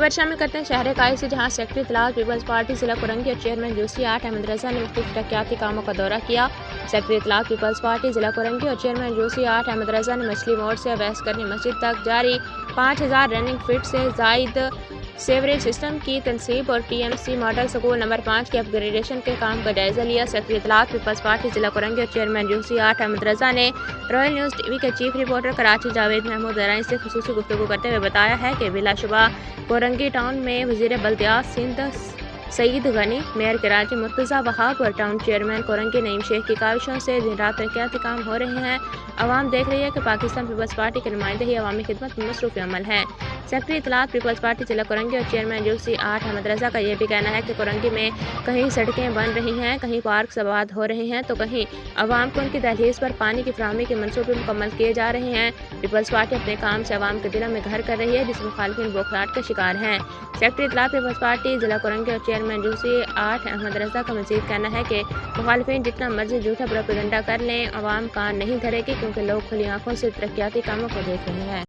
खबर शामिल करते हैं शहर कायद से, जहां सेक्रेटरी इत्तलात पीपल्स पार्टी जिला कोरंगी और चेयरमैन जूसी 8 अहमद रजा ने मुख्तलिफ तरक्याती कामों का दौरा किया। सेक्रेटरी इत्तलात पीपल्स पार्टी जिला कोरंगी और चेयरमैन जूसी 8 अहमद रजा ने मछली मोड़ से अवैस करनी मस्जिद तक जारी 5000 रनिंग फीट से जायद सेवरेज सिस्टम की तनसीब और TMC मॉडल स्कूल नंबर 5 के अपग्रेडेशन के काम का जायजा लिया। सेक्रेटरी इत्तलात पीपल्स पार्टी जिला कोरंगी और चेयरमैन जूसी 8 अहमद रजा ने रॉयल न्यूज़ TV के चीफ रिपोर्टर कराची जावेद महमूद दरानी से खुसूसी गुफ्तगू करते हुए बताया है कि बिलाशुबा कोरंगी टाउन में वज़ीर बल्दियात सिंध सईद गनी, मेयर कराची मुर्तज़ा वहाब और टाउन चेयरमैन कोरंगी नईम शेख की काविशों से दिन रात तरक्याती काम हो रहे हैं। आवाम देख रही है कि पाकिस्तान पीपल्स पार्टी के नुमाइंदे ही अवामी खिदमत में मसरूफ़ अमल हैं। सेक्रेटरी इत्तलात पीपल्स पार्टी जिला कोरंगी और चेयरमैन जूसी 8 अहमद रजा का यह भी कहना है कि कोरंगी में कहीं सड़कें बन रही हैं, कहीं पार्क आबाद हो रहे हैं, तो कहीं आवाम को उनकी दहलीज पर पानी की फराहमी के मनसूबे मुकम्मल किए जा रहे हैं। पीपल्स पार्टी अपने काम से आवाम के दिलों में घर कर रही है, जिसमें मुखालिफिन बौखलाहट का शिकार हैं। सेक्रेटरी इत्तलात पीपल्स पार्टी जिला कोरंगी और चेयरमैन जूसी 8 अहमद रजा का मज़ीद कहना है कि मुखालिफिन जितना मर्जी झूठा प्रोपेगेंडा कर लें, आवाम कान नहीं धरेगी, क्योंकि लोग खुली आंखों से तरक्याती कामों को देख रहे हैं।